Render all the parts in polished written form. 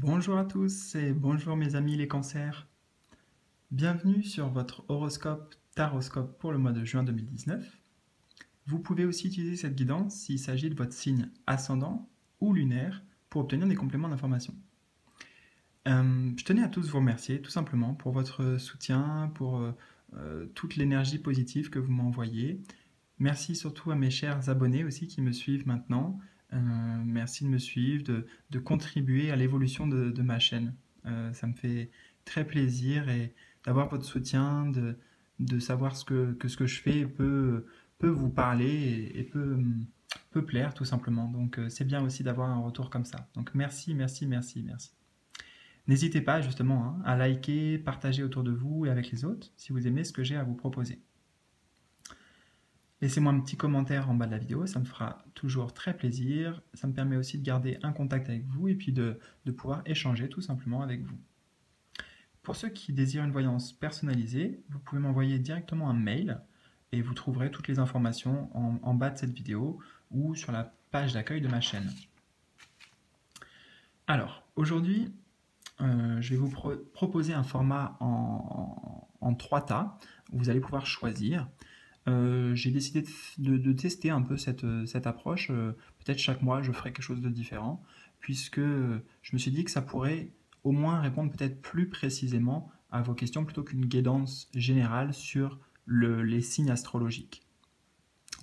Bonjour à tous et bonjour mes amis les cancers. Bienvenue sur votre horoscope Taroscope pour le mois de juin 2019. Vous pouvez aussi utiliser cette guidance s'il s'agit de votre signe ascendant ou lunaire pour obtenir des compléments d'information. Je tenais à tous vous remercier tout simplement pour votre soutien, pour toute l'énergie positive que vous m'envoyez. Merci surtout à mes chers abonnés aussi qui me suivent maintenant. Merci de me suivre, de contribuer à l'évolution de ma chaîne. Ça me fait très plaisir et d'avoir votre soutien, de savoir ce que je fais peut vous parler et peut plaire tout simplement. Donc c'est bien aussi d'avoir un retour comme ça. Donc merci, merci, merci, merci. N'hésitez pas justement à liker, partager autour de vous et avec les autres si vous aimez ce que j'ai à vous proposer. Laissez-moi un petit commentaire en bas de la vidéo, ça me fera toujours très plaisir. Ça me permet aussi de garder un contact avec vous et puis de pouvoir échanger tout simplement avec vous. Pour ceux qui désirent une voyance personnalisée, vous pouvez m'envoyer directement un mail et vous trouverez toutes les informations en bas de cette vidéo ou sur la page d'accueil de ma chaîne. Alors, aujourd'hui, je vais vous proposer un format en 3 tas où vous allez pouvoir choisir. J'ai décidé de tester un peu cette approche. Peut-être chaque mois, je ferai quelque chose de différent, puisque je me suis dit que ça pourrait au moins répondre peut-être plus précisément à vos questions plutôt qu'une guidance générale sur les signes astrologiques.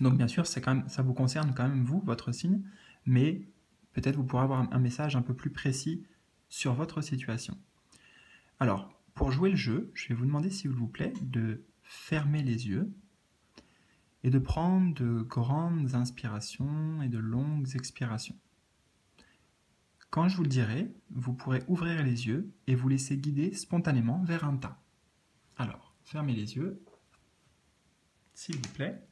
Donc bien sûr, ça vous concerne quand même vous, votre signe, mais peut-être vous pourrez avoir un message un peu plus précis sur votre situation. Alors, pour jouer le jeu, je vais vous demander, s'il vous plaît, de fermer les yeux et de prendre de grandes inspirations et de longues expirations. Quand je vous le dirai, vous pourrez ouvrir les yeux et vous laisser guider spontanément vers un tas. Alors, fermez les yeux, s'il vous plaît,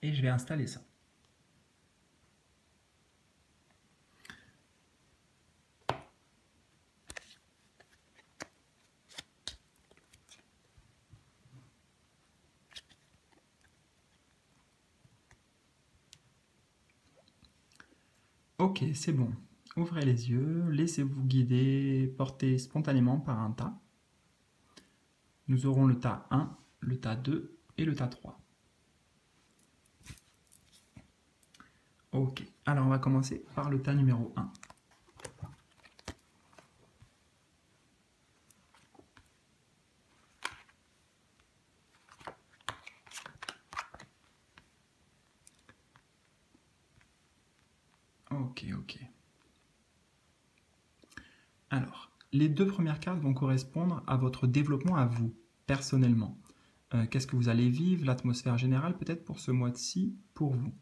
et je vais installer ça. Ok, c'est bon. Ouvrez les yeux, laissez-vous guider, porter spontanément par un tas. Nous aurons le tas 1, le tas 2 et le tas 3. Ok, alors on va commencer par le tas numéro 1. Ok. Alors, les 2 premières cartes vont correspondre à votre développement à vous, personnellement. Qu'est-ce que vous allez vivre, l'atmosphère générale peut-être pour ce mois-ci, pour vous.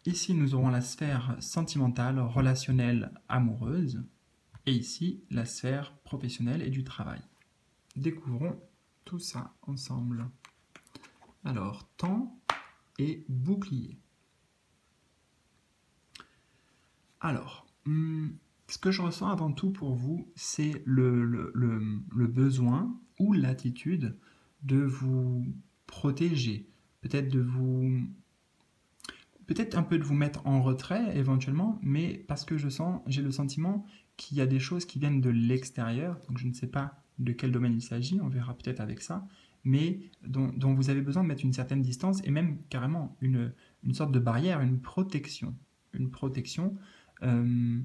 Ici, nous aurons la sphère sentimentale, relationnelle, amoureuse, et ici, la sphère professionnelle et du travail. Découvrons tout ça ensemble. Alors, temps et bouclier. Alors, ce que je ressens avant tout pour vous, c'est le besoin ou l'attitude de vous protéger, peut-être un peu de vous mettre en retrait éventuellement, mais parce que j'ai le sentiment qu'il y a des choses qui viennent de l'extérieur, donc je ne sais pas de quel domaine il s'agit, on verra peut-être avec ça, mais dont vous avez besoin de mettre une certaine distance et même carrément une sorte de barrière, une protection. Euh,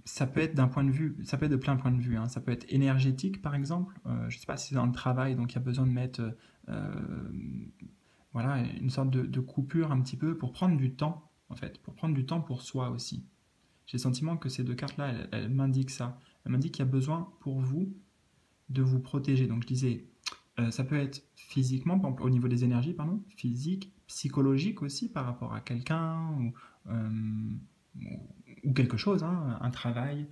Ça peut être d'un point de vue, ça peut être de plein point de vue, hein. Ça peut être énergétique par exemple. Je ne sais pas si c'est dans le travail, donc il y a besoin de mettre voilà, une sorte de coupure un petit peu pour prendre du temps, en fait, pour prendre du temps pour soi aussi. J'ai le sentiment que ces 2 cartes-là, elles m'indiquent ça. Elles m'indiquent qu'il y a besoin pour vous de vous protéger. Donc je disais, ça peut être physiquement, par exemple, au niveau des énergies, pardon, physique, psychologique aussi par rapport à quelqu'un ou quelque chose, hein, un travail.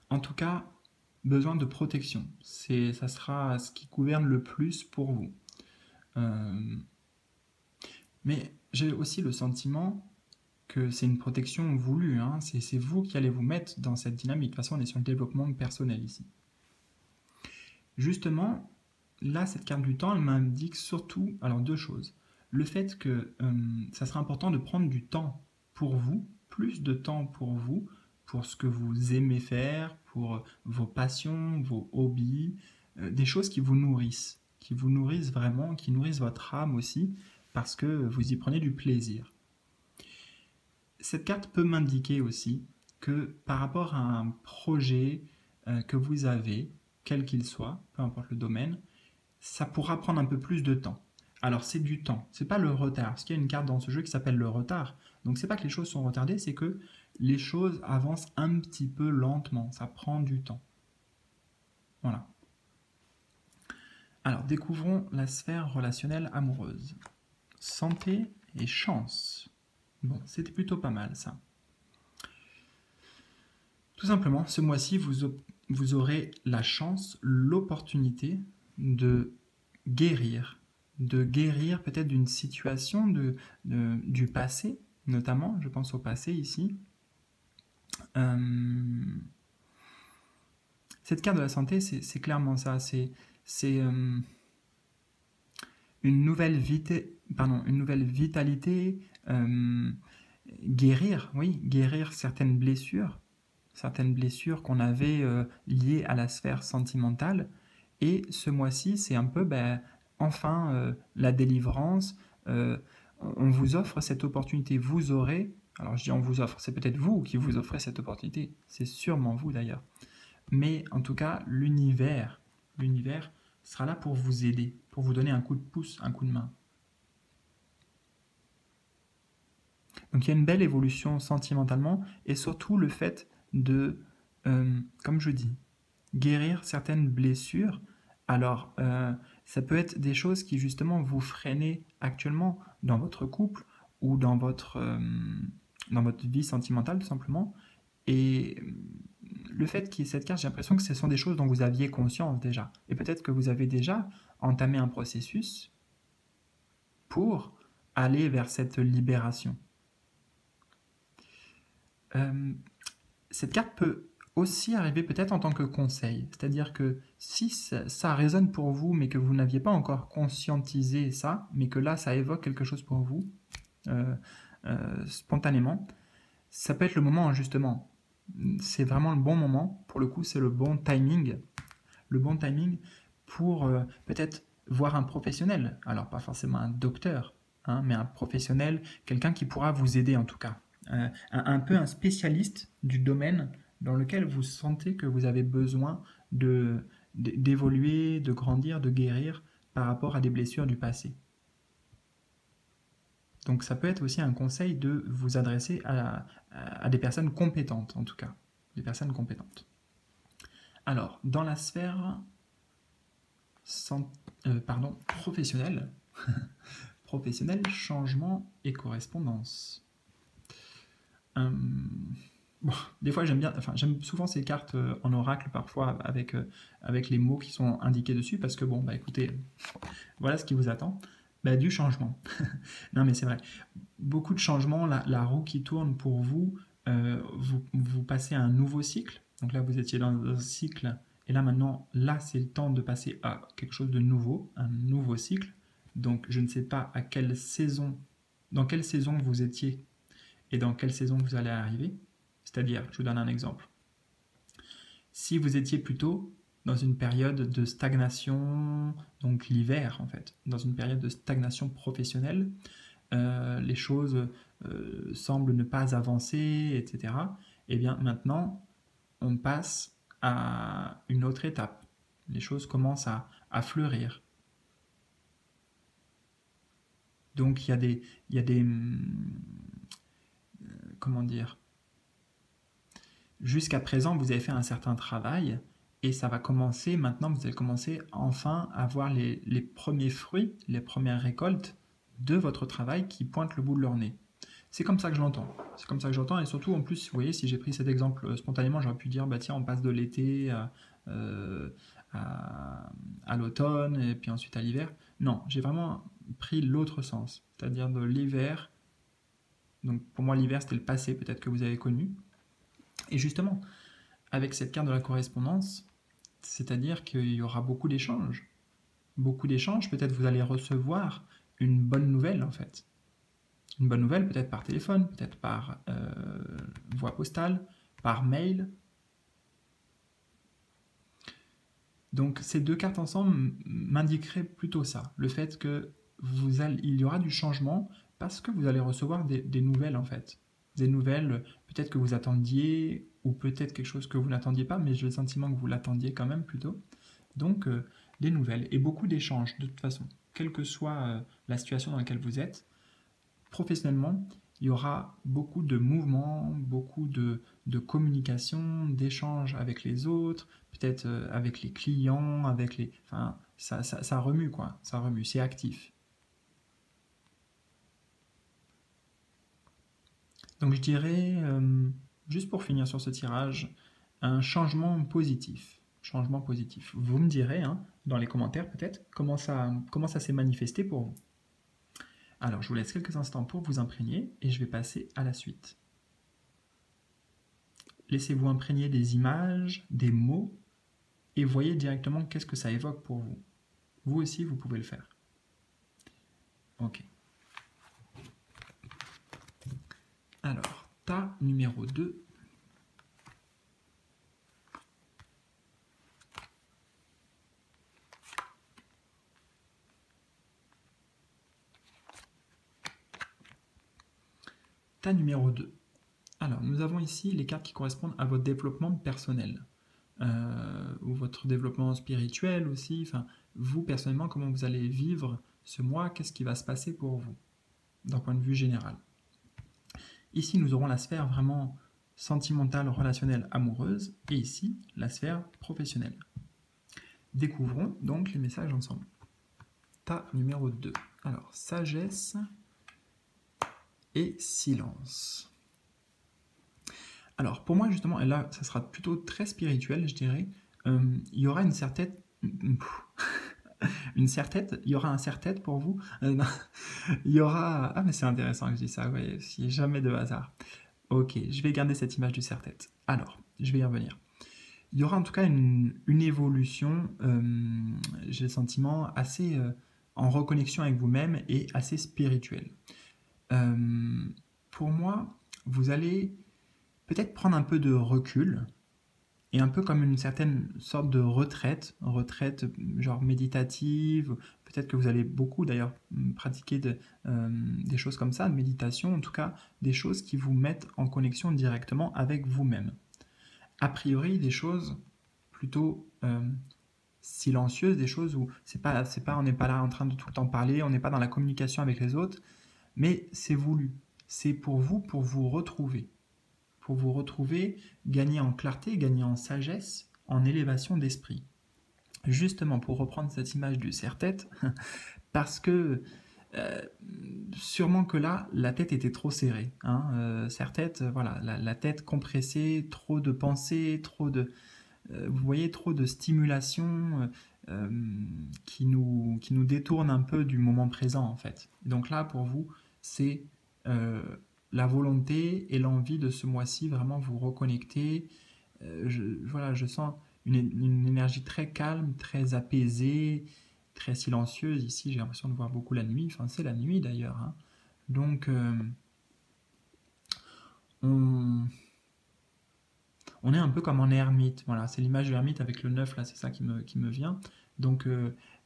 En tout cas, besoin de protection. Ça sera ce qui gouverne le plus pour vous. Mais j'ai aussi le sentiment que c'est une protection voulue, hein. C'est vous qui allez vous mettre dans cette dynamique. De toute façon, on est sur le développement personnel ici. Justement, là, cette carte du temps, elle m'indique surtout, alors 2 choses. le fait que ça sera important de prendre du temps pour vous, plus de temps pour vous, pour ce que vous aimez faire, pour vos passions, vos hobbies, des choses qui vous nourrissent vraiment, qui nourrissent votre âme aussi, parce que vous y prenez du plaisir. Cette carte peut m'indiquer aussi que par rapport à un projet que vous avez, quel qu'il soit, peu importe le domaine, ça pourra prendre un peu plus de temps. Alors c'est du temps, c'est pas le retard. Parce qu'il y a une carte dans ce jeu qui s'appelle le retard. Donc c'est pas que les choses sont retardées, c'est que les choses avancent un petit peu lentement. Ça prend du temps. Voilà. Alors découvrons la sphère relationnelle amoureuse. Santé et chance. Bon, c'était plutôt pas mal ça. Tout simplement, ce mois-ci, vous aurez la chance, l'opportunité de guérir peut-être d'une situation du passé, notamment, je pense au passé ici. Cette carte de la santé, c'est clairement ça, c'est une nouvelle vitalité, guérir certaines blessures qu'on avait liées à la sphère sentimentale. Et ce mois-ci, c'est un peu, enfin, la délivrance. On vous offre cette opportunité. Vous aurez, alors je dis on vous offre, c'est peut-être vous qui vous offrez cette opportunité. C'est sûrement vous d'ailleurs. Mais en tout cas, l'univers sera là pour vous aider, pour vous donner un coup de pouce, un coup de main. Donc il y a une belle évolution sentimentalement et surtout le fait de, comme je dis, guérir certaines blessures. Alors, ça peut être des choses qui justement vous freinez actuellement dans votre couple ou dans votre vie sentimentale tout simplement. Et le fait qu'il y ait cette carte, j'ai l'impression que ce sont des choses dont vous aviez conscience déjà. Et peut-être que vous avez déjà entamé un processus pour aller vers cette libération. Cette carte peut aussi arriver peut-être en tant que conseil. C'est-à-dire que si ça résonne pour vous, mais que vous n'aviez pas encore conscientisé ça, mais que là, ça évoque quelque chose pour vous, spontanément, ça peut être le moment, justement. C'est vraiment le bon moment. Pour le coup, c'est le bon timing. Le bon timing pour peut-être voir un professionnel. Alors, pas forcément un docteur, hein, mais un professionnel, quelqu'un qui pourra vous aider en tout cas. Un peu un spécialiste du domaine dans lequel vous sentez que vous avez besoin d'évoluer, de grandir, de guérir par rapport à des blessures du passé. Donc ça peut être aussi un conseil de vous adresser à des personnes compétentes, en tout cas. Des personnes compétentes. Alors, dans la sphère professionnelle, changement et correspondance. Bon, des fois j'aime souvent ces cartes en oracle parfois avec les mots qui sont indiqués dessus parce que bon écoutez, voilà ce qui vous attend, du changement. Non mais c'est vrai, beaucoup de changements, la roue qui tourne pour vous, vous passez à un nouveau cycle, donc là vous étiez dans un cycle et là maintenant c'est le temps de passer à quelque chose de nouveau, un nouveau cycle. Donc je ne sais pas dans quelle saison vous étiez et dans quelle saison vous allez arriver. C'est-à-dire, je vous donne un exemple. Si vous étiez plutôt dans une période de stagnation, donc l'hiver en fait, dans une période de stagnation professionnelle, les choses semblent ne pas avancer, etc. Et bien maintenant, on passe à une autre étape. Les choses commencent à fleurir. Donc il y a des comment dire, jusqu'à présent, vous avez fait un certain travail et ça va commencer, maintenant vous allez commencer enfin à voir les premiers fruits, les premières récoltes de votre travail qui pointent le bout de leur nez. C'est comme ça que je l'entends. C'est comme ça que j'entends et surtout en plus, vous voyez, si j'ai pris cet exemple spontanément, j'aurais pu dire, tiens, on passe de l'été à l'automne et puis ensuite à l'hiver. Non, j'ai vraiment pris l'autre sens, c'est-à-dire de l'hiver. Donc pour moi, l'hiver, c'était le passé peut-être que vous avez connu. Et justement, avec cette carte de la correspondance, c'est-à-dire qu'il y aura beaucoup d'échanges. Beaucoup d'échanges, peut-être vous allez recevoir une bonne nouvelle en fait. Une bonne nouvelle peut-être par téléphone, peut-être par voie postale, par mail. Donc ces deux cartes ensemble m'indiqueraient plutôt ça, le fait que il y aura du changement parce que vous allez recevoir des nouvelles en fait. Des nouvelles peut-être que vous attendiez ou peut-être quelque chose que vous n'attendiez pas, mais j'ai le sentiment que vous l'attendiez quand même plutôt. Donc des nouvelles et beaucoup d'échanges de toute façon, quelle que soit la situation dans laquelle vous êtes. Professionnellement, il y aura beaucoup de mouvements, beaucoup de communication, d'échanges avec les autres, peut-être avec les clients, avec les... Enfin, ça remue, quoi. Ça remue, c'est actif. Donc je dirais, juste pour finir sur ce tirage, un changement positif. Changement positif. Vous me direz, hein, dans les commentaires peut-être, comment ça s'est manifesté pour vous. Alors, je vous laisse quelques instants pour vous imprégner et je vais passer à la suite. Laissez-vous imprégner des images, des mots et voyez directement qu'est-ce que ça évoque pour vous. Vous aussi, vous pouvez le faire. Ok. Alors, tas numéro 2. Tas numéro 2. Alors, nous avons ici les cartes qui correspondent à votre développement personnel. Ou votre développement spirituel aussi. Enfin, vous, personnellement, comment vous allez vivre ce mois, qu'est-ce qui va se passer pour vous, d'un point de vue général. Ici, nous aurons la sphère vraiment sentimentale, relationnelle, amoureuse, et ici, la sphère professionnelle. Découvrons donc les messages ensemble. Tas numéro 2. Alors, sagesse et silence. Alors, pour moi, justement, et là, ça sera plutôt très spirituel, je dirais, il y aura une certaine... il y aura un serre-tête pour vous. Il y aura... Ah, mais c'est intéressant que je dis ça, ouais, il n'y a jamais de hasard. Ok, je vais garder cette image du serre-tête. Alors, je vais y revenir. Il y aura en tout cas une évolution, j'ai le sentiment, assez en reconnexion avec vous-même et assez spirituelle. Pour moi, vous allez peut-être prendre un peu de recul et un peu comme une certaine sorte de retraite genre méditative. Peut-être que vous allez beaucoup d'ailleurs pratiquer des choses comme ça, de méditation, en tout cas des choses qui vous mettent en connexion directement avec vous-même. A priori, des choses plutôt silencieuses, des choses où on n'est pas là en train de tout le temps parler, on n'est pas dans la communication avec les autres, mais c'est voulu. C'est pour vous retrouver. Pour vous retrouver, gagner en clarté, gagner en sagesse, en élévation d'esprit. Justement, pour reprendre cette image du serre-tête, parce que sûrement que là, la tête était trop serrée. Hein, serre-tête, voilà, la tête compressée, trop de pensées, vous voyez, trop de stimulation qui nous détourne un peu du moment présent, en fait. Donc là, pour vous, c'est la volonté et l'envie de ce mois-ci vraiment vous reconnecter. Voilà, je sens une énergie très calme, très apaisée, très silencieuse. Ici, j'ai l'impression de voir beaucoup la nuit. Enfin, c'est la nuit d'ailleurs. Hein. Donc, on est un peu comme en ermite. Voilà, c'est l'image de l'ermite avec le 9, là, c'est ça qui me vient. Donc,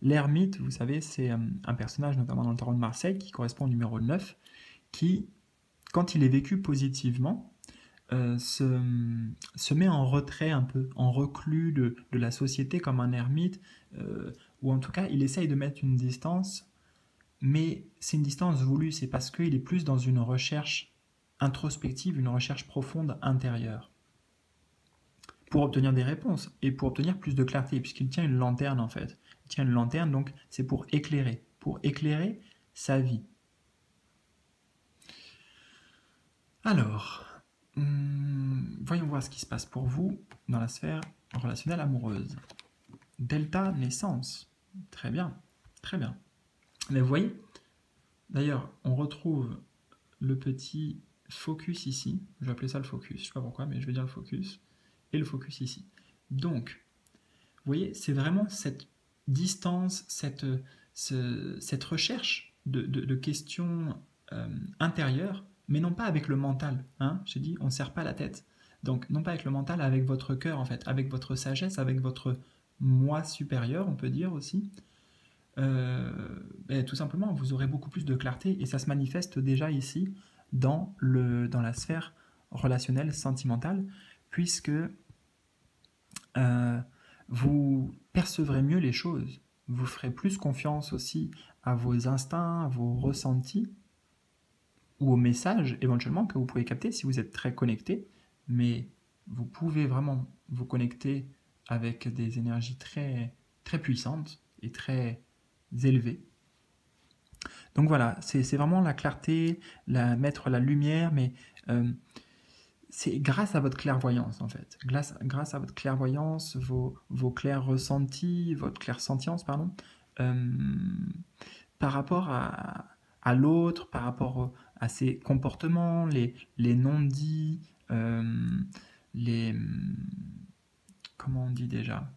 l'ermite, vous savez, c'est un personnage, notamment dans le tarot de Marseille, qui correspond au numéro 9, qui, quand il est vécu positivement, se met en retrait un peu, en reclus de la société comme un ermite, ou en tout cas, il essaye de mettre une distance, mais c'est une distance voulue, c'est parce qu'il est plus dans une recherche introspective, une recherche profonde intérieure, pour obtenir des réponses et pour obtenir plus de clarté, puisqu'il tient une lanterne en fait. Il tient une lanterne, donc c'est pour éclairer sa vie. Alors, voyons voir ce qui se passe pour vous dans la sphère relationnelle amoureuse. Delta naissance. Très bien, très bien. Mais vous voyez, d'ailleurs, on retrouve le petit focus ici. Je vais appeler ça le focus, je ne sais pas pourquoi, mais je vais dire le focus. Et le focus ici. Donc, vous voyez, c'est vraiment cette distance, cette recherche de questions intérieures, mais non pas avec le mental. Hein, j'ai dit, on ne serre pas la tête. Donc, non pas avec le mental, avec votre cœur, en fait, avec votre sagesse, avec votre moi supérieur, on peut dire aussi. Euh, Tout simplement, vous aurez beaucoup plus de clarté et ça se manifeste déjà ici dans la sphère relationnelle, sentimentale, puisque euh, vous percevrez mieux les choses. Vous ferez plus confiance aussi à vos instincts, à vos ressentis ou aux messages éventuellement que vous pouvez capter si vous êtes très connecté. Mais vous pouvez vraiment vous connecter avec des énergies très, très puissantes et très élevées. Donc voilà, c'est vraiment la clarté, mettre la lumière, mais euh, c'est grâce à votre clairvoyance en fait. Grâce à votre clairvoyance, vos clairs ressentis, votre clairsentience, pardon, euh, par rapport à l'autre, par rapport à ses comportements, les non-dits, les... Comment on dit déjà?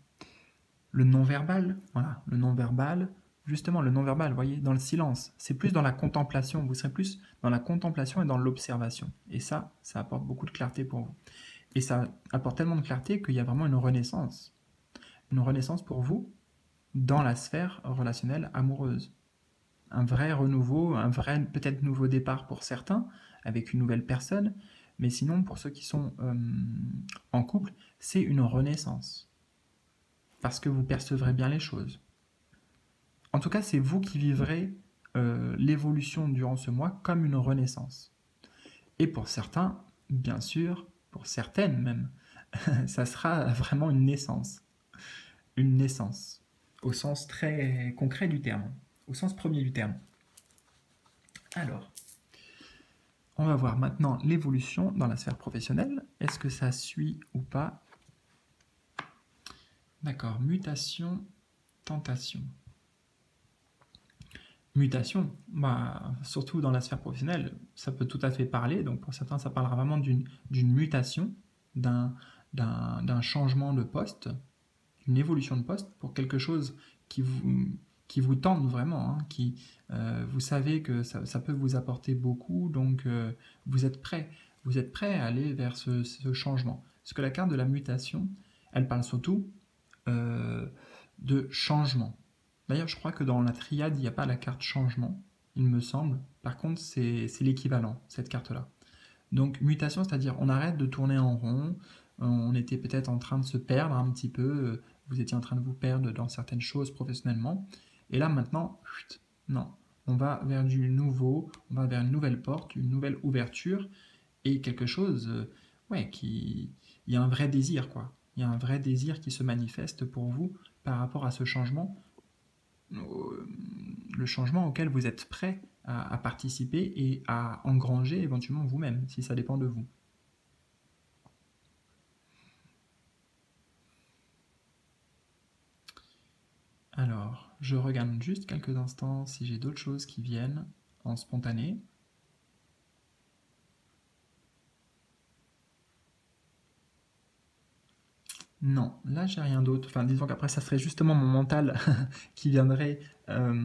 Le non-verbal, voilà, le non-verbal, justement le non-verbal, vous voyez, dans le silence, c'est plus dans la contemplation, vous serez plus dans la contemplation et dans l'observation. Et ça apporte beaucoup de clarté pour vous. Et ça apporte tellement de clarté qu'il y a vraiment une renaissance pour vous dans la sphère relationnelle amoureuse. Un vrai renouveau, un vrai peut-être nouveau départ pour certains, avec une nouvelle personne, mais sinon pour ceux qui sont en couple, c'est une renaissance. Parce que vous percevrez bien les choses. En tout cas, c'est vous qui vivrez l'évolution durant ce mois comme une renaissance. Et pour certains, bien sûr, pour certaines même, ça sera vraiment une naissance. Une naissance, au sens très concret du terme, au sens premier du terme. Alors, on va voir maintenant l'évolution dans la sphère professionnelle. Est-ce que ça suit ou pas? D'accord, mutation, tentation. Mutation, surtout dans la sphère professionnelle, ça peut tout à fait parler. Donc pour certains, ça parlera vraiment d'une mutation, d'un changement de poste, d'une évolution de poste pour quelque chose qui vous tente vraiment, hein, vous savez que ça peut vous apporter beaucoup, donc vous êtes prêt. Vous êtes prêt à aller vers ce changement. Parce que la carte de la mutation, elle parle surtout euh, de changement. D'ailleurs, je crois que dans la triade, il n'y a pas la carte changement, il me semble. Par contre, c'est l'équivalent, cette carte-là. Donc, mutation, c'est-à-dire on arrête de tourner en rond, on était peut-être en train de se perdre un petit peu, vous étiez en train de vous perdre dans certaines choses professionnellement, et là maintenant, non, on va vers du nouveau, on va vers une nouvelle porte, une nouvelle ouverture, et quelque chose, ouais, il y a un vrai désir, quoi. Il y a un vrai désir qui se manifeste pour vous par rapport à ce changement, le changement auquel vous êtes prêt à participer et à engranger éventuellement vous-même, si ça dépend de vous. Alors, je regarde juste quelques instants si j'ai d'autres choses qui viennent en spontané. Non, là j'ai rien d'autre. Enfin, disons qu'après ça serait justement mon mental qui viendrait, euh,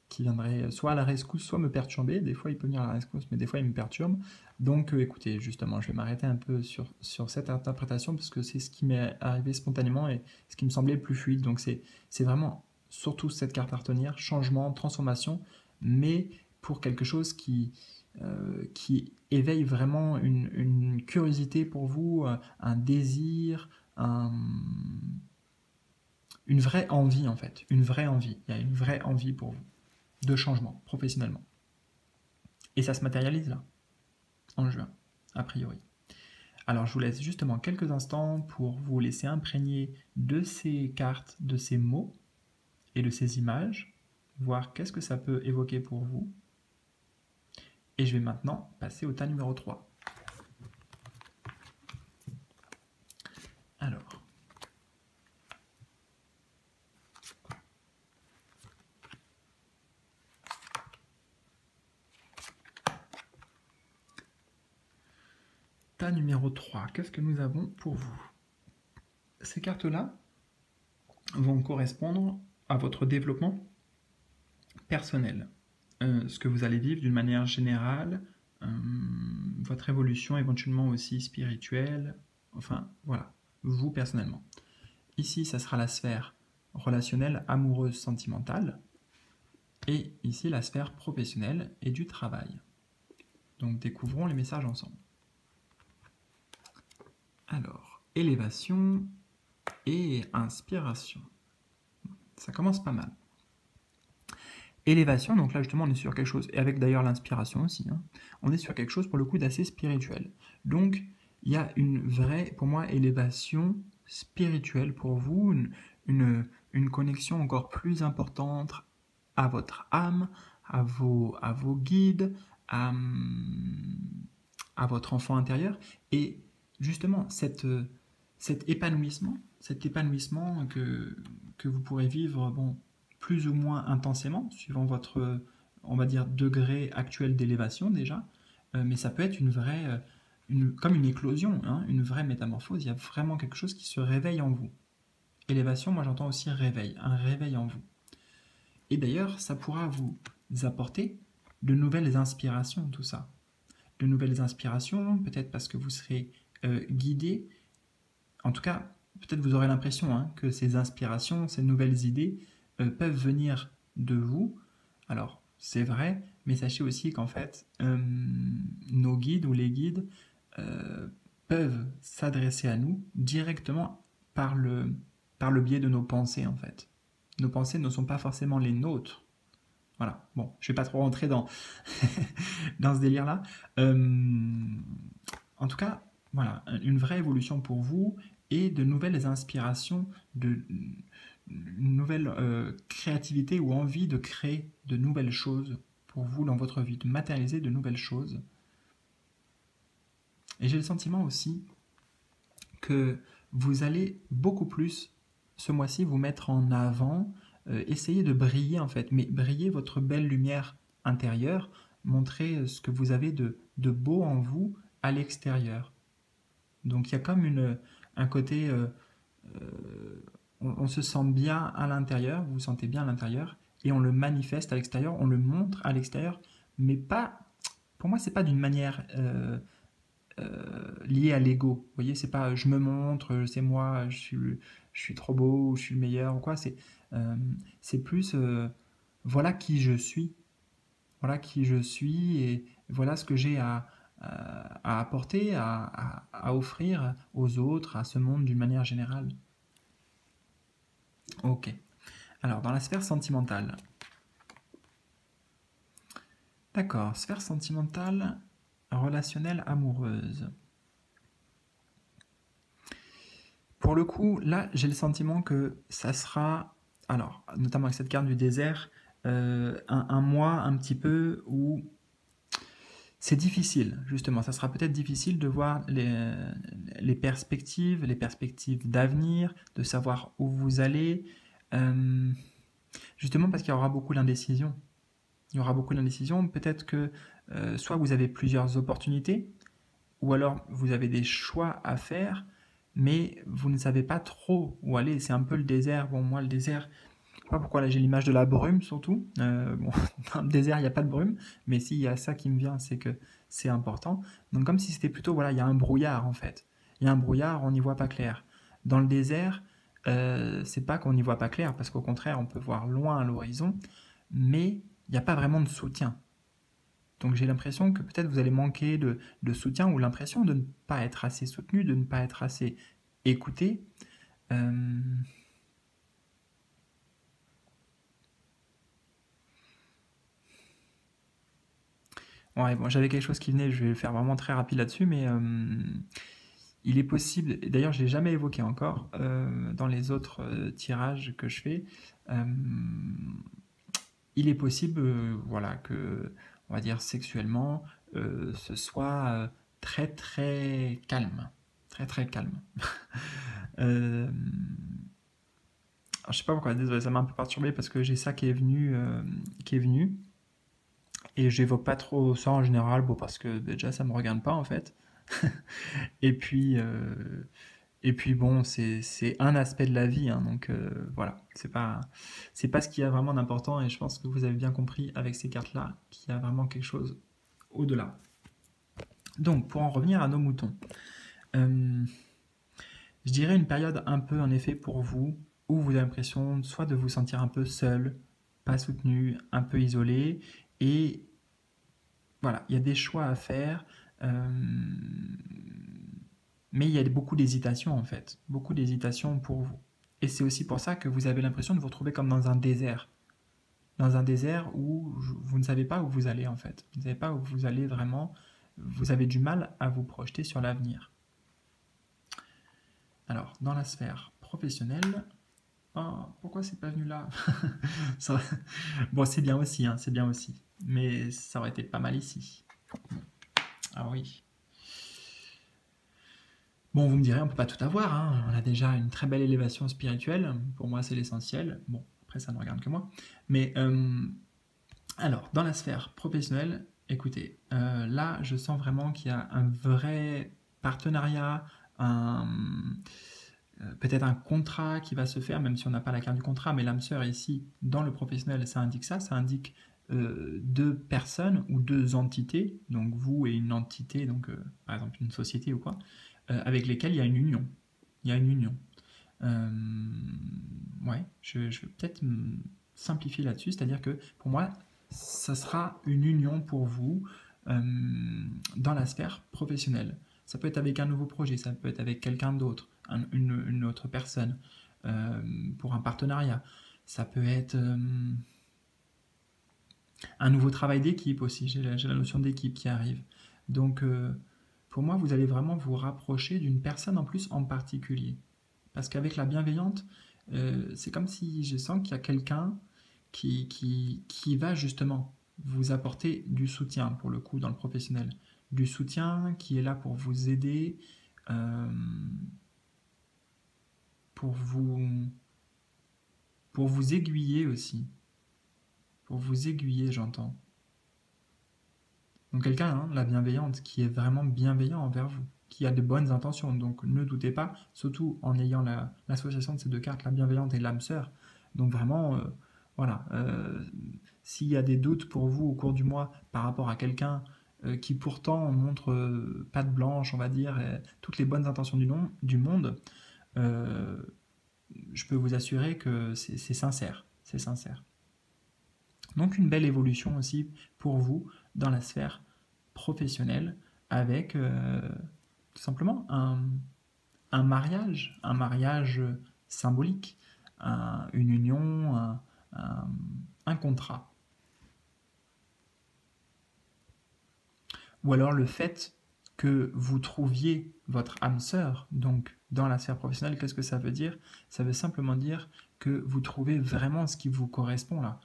qui viendrait soit à la rescousse, soit me perturber. Des fois il peut venir à la rescousse, mais des fois il me perturbe. Donc écoutez, justement, je vais m'arrêter un peu sur cette interprétation parce que c'est ce qui m'est arrivé spontanément et ce qui me semblait le plus fluide. Donc c'est vraiment surtout cette carte à retenir, changement, transformation, mais pour quelque chose qui éveille vraiment une curiosité pour vous, un désir, un- une vraie envie en fait, une vraie envie. Il y a une vraie envie pour vous de changement professionnellement. Et ça se matérialise là, en juin, a priori. Alors je vous laisse justement quelques instants pour vous laisser imprégner de ces cartes, de ces mots et de ces images, voir qu'est-ce que ça peut évoquer pour vous. Et je vais maintenant passer au tas numéro 3. Alors, tas numéro 3, qu'est-ce que nous avons pour vous? Ces cartes-là vont correspondre à votre développement personnel. ce que vous allez vivre d'une manière générale, votre évolution éventuellement aussi spirituelle, enfin voilà, vous personnellement. Ici, ça sera la sphère relationnelle, amoureuse, sentimentale, et ici la sphère professionnelle et du travail. Donc découvrons les messages ensemble. Alors, élévation et inspiration. Ça commence pas mal. Élévation, donc là justement on est sur quelque chose, et avec d'ailleurs l'inspiration aussi, hein, on est sur quelque chose pour le coup d'assez spirituel. Donc il y a une vraie, pour moi, élévation spirituelle pour vous, une connexion encore plus importante à votre âme, à vos guides, à votre enfant intérieur, et justement cet épanouissement que vous pourrez vivre, bon, plus ou moins intensément, suivant votre, on va dire, degré actuel d'élévation déjà, mais ça peut être une vraie, comme une éclosion, hein, une vraie métamorphose, il y a vraiment quelque chose qui se réveille en vous. Élévation, moi j'entends aussi réveil, un réveil en vous. Et d'ailleurs, ça pourra vous apporter de nouvelles inspirations, tout ça. De nouvelles inspirations, peut-être parce que vous serez guidé. En tout cas, peut-être vous aurez l'impression, hein, que ces inspirations, ces nouvelles idées peuvent venir de vous. Alors, c'est vrai, mais sachez aussi qu'en fait, nos guides ou les guides peuvent s'adresser à nous directement par le biais de nos pensées, en fait. Nos pensées ne sont pas forcément les nôtres. Voilà, bon, je ne vais pas trop rentrer dans, dans ce délire-là. En tout cas, voilà, une vraie évolution pour vous et de nouvelles inspirations, une nouvelle créativité ou envie de créer de nouvelles choses pour vous dans votre vie, de matérialiser de nouvelles choses. Et j'ai le sentiment aussi que vous allez beaucoup plus ce mois-ci vous mettre en avant, essayer de briller en fait, mais briller votre belle lumière intérieure, montrer ce que vous avez de beau en vous à l'extérieur. Donc il y a comme un côté, on se sent bien à l'intérieur, vous vous sentez bien à l'intérieur, et on le manifeste à l'extérieur, on le montre à l'extérieur, mais pas, pour moi c'est pas d'une manière liée à l'ego. Vous voyez, c'est pas je me montre, c'est moi, je suis trop beau, je suis le meilleur ou quoi. C'est plus voilà qui je suis, voilà qui je suis et voilà ce que j'ai à apporter, à offrir aux autres, à ce monde d'une manière générale. Ok. Alors, dans la sphère sentimentale. D'accord, sphère sentimentale, relationnelle, amoureuse. Pour le coup, là, j'ai le sentiment que ça sera, alors, notamment avec cette carte du désert, un mois un petit peu où c'est difficile, justement. Ça sera peut-être difficile de voir les perspectives d'avenir, de savoir où vous allez, justement parce qu'il y aura beaucoup d'indécision. Il y aura beaucoup d'indécision. Peut-être que soit vous avez plusieurs opportunités, ou alors vous avez des choix à faire, mais vous ne savez pas trop où aller. C'est un peu le désert. Bon, moi, le désert, je ne sais pas pourquoi là j'ai l'image de la brume surtout. Bon, dans le désert, il n'y a pas de brume, mais s'il y a ça qui me vient, c'est que c'est important. Donc comme si c'était plutôt, voilà, il y a un brouillard en fait. Il y a un brouillard, on n'y voit pas clair. Dans le désert, c'est pas qu'on n'y voit pas clair, parce qu'au contraire, on peut voir loin à l'horizon, mais il n'y a pas vraiment de soutien. Donc j'ai l'impression que peut-être vous allez manquer de soutien ou l'impression de ne pas être assez soutenu, de ne pas être assez écouté. Ouais, bon, j'avais quelque chose qui venait, je vais le faire vraiment très rapide là-dessus, mais il est possible, et d'ailleurs je ne l'ai jamais évoqué encore dans les autres tirages que je fais, il est possible voilà, que, on va dire sexuellement, ce soit très très calme. Très très calme. Euh, alors, je sais pas pourquoi, désolé, ça m'a un peu perturbé parce que j'ai ça qui est venu, et j'évoque pas trop ça en général, bon, parce que déjà ça me regarde pas en fait. Et puis, Et puis bon, c'est un aspect de la vie, hein, donc voilà, c'est pas ce qui a vraiment d'important, et je pense que vous avez bien compris avec ces cartes-là qu'il y a vraiment quelque chose au-delà. Donc, pour en revenir à nos moutons, euh, je dirais une période un peu, en effet, pour vous, où vous avez l'impression soit de vous sentir un peu seul, pas soutenu, un peu isolé, et voilà, il y a des choix à faire, mais il y a beaucoup d'hésitation en fait, beaucoup d'hésitation pour vous. Et c'est aussi pour ça que vous avez l'impression de vous retrouver comme dans un désert où vous ne savez pas où vous allez en fait. Vous ne savez pas où vous allez vraiment, vous avez du mal à vous projeter sur l'avenir. Alors, dans la sphère professionnelle, oh, pourquoi c'est pas venu là? Ça- Bon, c'est bien aussi, hein, c'est bien aussi, mais ça aurait été pas mal ici. Ah oui. Bon, vous me direz, on peut pas tout avoir, hein. On a déjà une très belle élévation spirituelle. Pour moi, c'est l'essentiel. Bon, après, ça ne regarde que moi. Mais alors, dans la sphère professionnelle, écoutez, là, je sens vraiment qu'il y a un vrai partenariat, peut-être un contrat qui va se faire, même si on n'a pas la carte du contrat, mais l'âme sœur ici, dans le professionnel, ça indique ça, ça indique deux personnes ou deux entités, donc vous et une entité, donc par exemple une société ou quoi, avec lesquelles il y a une union. Il y a une union. Euh, ouais, je vais peut-être simplifier là-dessus, c'est-à-dire que pour moi, ça sera une union pour vous euh, dans la sphère professionnelle. Ça peut être avec un nouveau projet, ça peut être avec quelqu'un d'autre, une autre personne, pour un partenariat. Ça peut être un nouveau travail d'équipe aussi, j'ai la notion d'équipe qui arrive. Donc pour moi, vous allez vraiment vous rapprocher d'une personne en plus en particulier. Parce qu'avec la bienveillante, c'est comme si je sens qu'il y a quelqu'un qui va justement vous apporter du soutien, pour le coup, dans le professionnel. Du soutien qui est là pour vous aider, euh, pour vous, pour vous aiguiller aussi. Pour vous aiguiller, j'entends. Donc quelqu'un, hein, la bienveillante, qui est vraiment bienveillant envers vous, qui a de bonnes intentions. Donc ne doutez pas, surtout en ayant l'association de ces deux cartes, la bienveillante et l'âme sœur. Donc vraiment, voilà, s'il y a des doutes pour vous au cours du mois par rapport à quelqu'un qui pourtant montre patte blanche, on va dire, et toutes les bonnes intentions du monde, euh, je peux vous assurer que c'est sincère, c'est sincère. Donc une belle évolution aussi pour vous dans la sphère professionnelle avec tout simplement un mariage symbolique, une union, un, un contrat. Ou alors le fait que vous trouviez votre âme sœur, donc dans la sphère professionnelle, qu'est-ce que ça veut dire? Ça veut simplement dire que vous trouvez vraiment ce qui vous correspond là.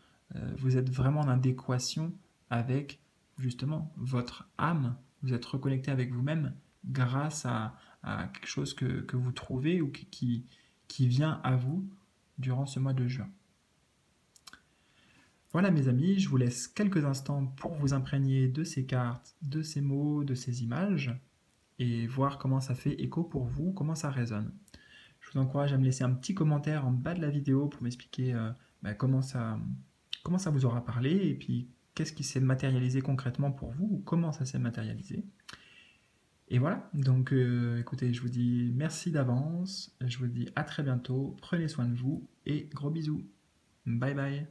Vous êtes vraiment en adéquation avec justement votre âme. Vous êtes reconnecté avec vous-même grâce à quelque chose que vous trouvez ou qui vient à vous durant ce mois de juin. Voilà mes amis, je vous laisse quelques instants pour vous imprégner de ces cartes, de ces mots, de ces images, et voir comment ça fait écho pour vous, comment ça résonne. Je vous encourage à me laisser un petit commentaire en bas de la vidéo pour m'expliquer comment ça vous aura parlé, et puis qu'est-ce qui s'est matérialisé concrètement pour vous, ou comment ça s'est matérialisé. Et voilà, donc écoutez, je vous dis merci d'avance, je vous dis à très bientôt, prenez soin de vous, et gros bisous. Bye bye.